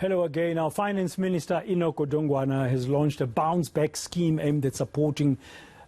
Hello again. Our Finance Minister Enoch Godongwana has launched a bounce-back scheme aimed at supporting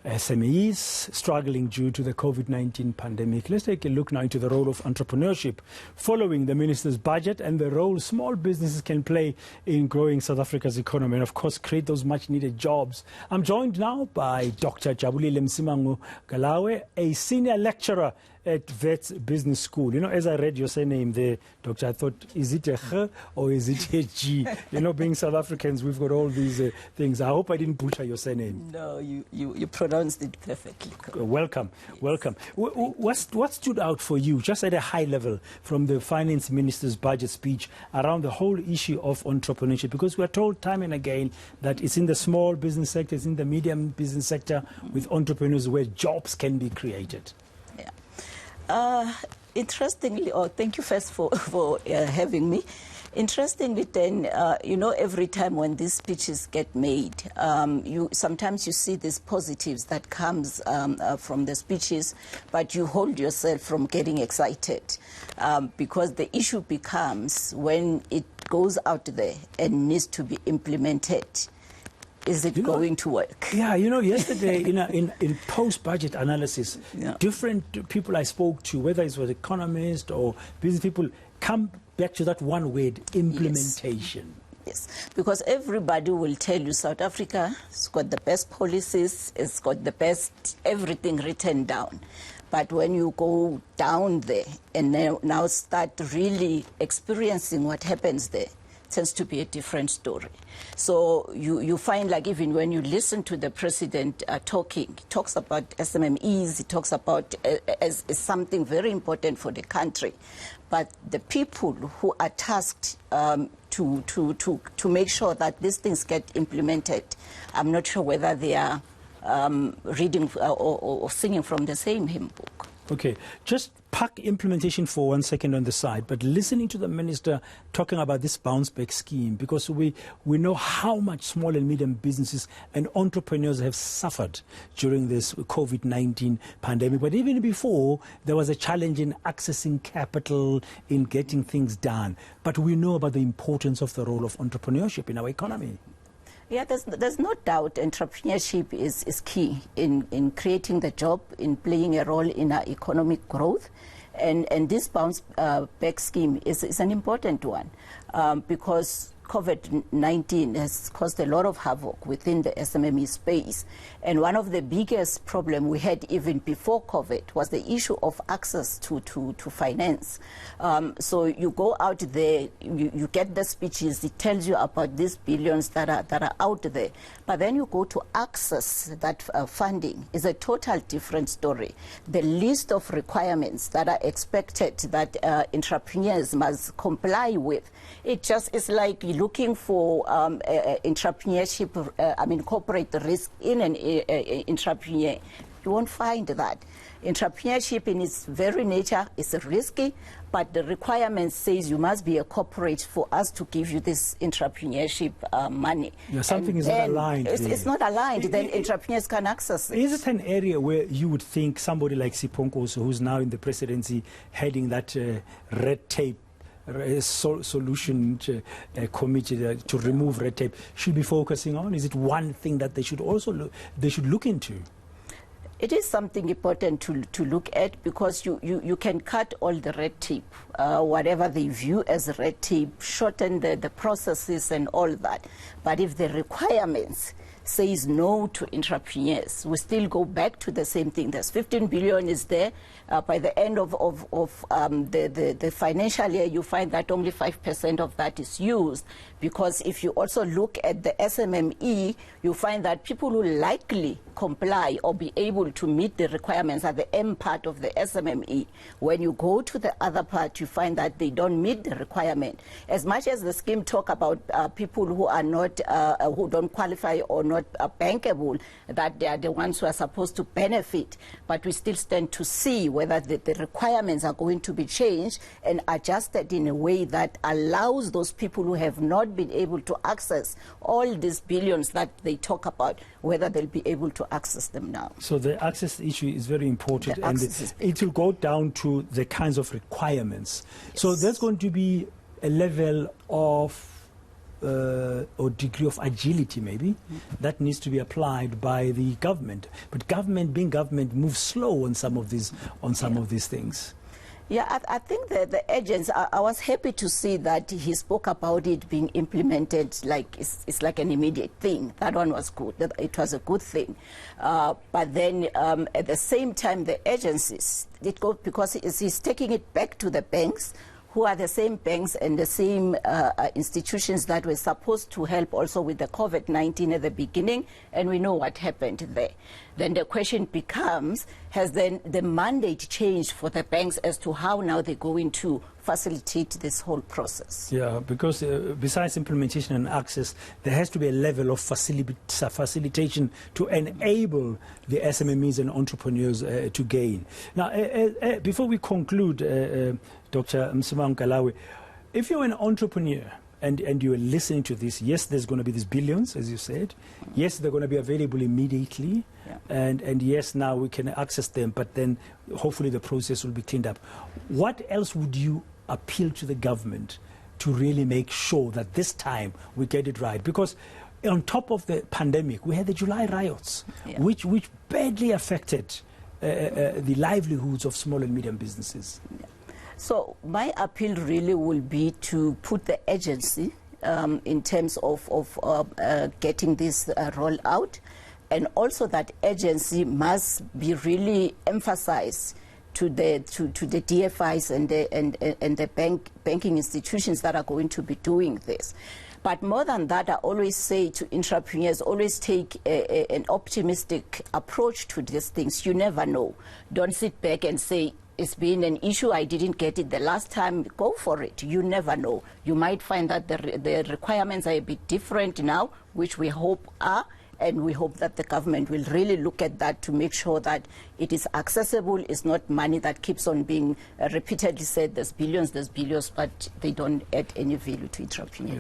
SMEs struggling due to the COVID-19 pandemic. Let's take a look now into the role of entrepreneurship following the Minister's budget and the role small businesses can play in growing South Africa's economy and, of course, create those much-needed jobs. I'm joined now by Dr. Jabulile Msimango-Galawe, a senior lecturer at Wits Business School. You know, as I read your surname there, Doctor, I thought, is it a H or is it a G? You know, being South Africans, we've got all these things. I hope I didn't butcher your surname. No, you pronounced it perfectly. Welcome, welcome. What stood out for you, just at a high level, from the Finance Minister's budget speech around the whole issue of entrepreneurship? Because we're told time and again that it's in the small business sector, it's in the medium business sector with entrepreneurs where jobs can be created. Interestingly, thank you first for having me. Interestingly, then, you know, every time when these speeches get made, sometimes you see these positives that comes from the speeches, but you hold yourself from getting excited because the issue becomes when it goes out there and needs to be implemented. Is it going to work? Yeah, you know, yesterday in post-budget analysis, different people I spoke to, whether it was economists or business people, come back to that one word, implementation. Yes, because everybody will tell you South Africa has got the best policies, it's got the best everything written down. But when you go down there and now start really experiencing what happens there, tends to be a different story. So you find, like, even when you listen to the president talking, he talks about SMEs, he talks about as something very important for the country. But the people who are tasked to make sure that these things get implemented, I'm not sure whether they are reading or singing from the same hymn book. Okay, just park implementation for 1 second on the side, but listening to the minister talking about this bounce-back scheme, because we know how much small and medium businesses and entrepreneurs have suffered during this COVID-19 pandemic. But even before, there was a challenge in accessing capital, in getting things done. But we know about the importance of the role of entrepreneurship in our economy. Yeah, there's no doubt entrepreneurship is key in creating the job, in playing a role in our economic growth. And this bounce back scheme is an important one because COVID-19 has caused a lot of havoc within the SME space. And one of the biggest problems we had even before COVID was the issue of access to finance. So you go out there, you get the speeches, it tells you about these billions that are out there. But then you go to access that funding is a total different story. The list of requirements that are expected that entrepreneurs must comply with, it just is like looking for entrepreneurship, corporate risk in an entrepreneur. You won't find that. Entrepreneurship in its very nature is risky, but the requirement says you must be a corporate for us to give you this entrepreneurship money. Yeah, something is not aligned. It's not aligned, then entrepreneurs can access it. Is it an area where you would think somebody like Siponko, who's now in the presidency, heading that red tape solution committee to remove red tape, should be focusing on? Is it one thing that they should also look into? It is something important to look at because you can cut all the red tape, whatever they view as red tape, shorten the processes and all that. But if the requirements says no to entrepreneurs, we still go back to the same thing. There's 15 billion is there. By the end of the financial year, you find that only 5% of that is used. Because if you also look at the SME, you find that people who likely comply or be able to meet the requirements are the M part of the SME. When you go to the other part, you find that they don't meet the requirement. As much as the scheme talk about people who are not, who don't qualify or not bankable, that they are the ones who are supposed to benefit, but we still stand to see whether the requirements are going to be changed and adjusted in a way that allows those people who have not been able to access all these billions that they talk about, whether they'll be able to access them now. So the access issue is very important, and it will go down to the kinds of requirements. Yes. So there's going to be a level of or degree of agility, maybe, that needs to be applied by the government. But government, being government, moves slow on some of these of these things. Yeah, I think that the agents, I was happy to see that he spoke about it being implemented like it's like an immediate thing. That one was good. It was a good thing. But then at the same time, the agencies, because he's taking it back to the banks, who are the same banks and the same institutions that were supposed to help also with the COVID-19 at the beginning, and we know what happened there. Then the question becomes, has then the mandate changed for the banks as to how now they're going to facilitate this whole process? Yeah, because besides implementation and access, there has to be a level of facilitation to enable the SMEs and entrepreneurs to gain. Now, before we conclude, Dr. Msimango-Galawe, if you're an entrepreneur and you're listening to this, yes, there's going to be these billions, as you said. Yes, they're going to be available immediately. Yeah. And yes, now we can access them, but then hopefully the process will be cleaned up. What else would you appeal to the government to really make sure that this time we get it right? Because on top of the pandemic, we had the July riots, yeah, which badly affected the livelihoods of small and medium businesses. Yeah. So my appeal really will be to put the agency in terms of getting this roll out, and also that agency must be really emphasized to the DFIs and the banking institutions that are going to be doing this. But more than that, I always say to entrepreneurs, always take an optimistic approach to these things. You never know. Don't sit back and say, it's been an issue, I didn't get it the last time. Go for it. You never know. You might find that the requirements are a bit different now, which we hope are, and we hope that the government will really look at that to make sure that it is accessible. It's not money that keeps on being repeatedly said, there's billions, but they don't add any value to entrepreneurs.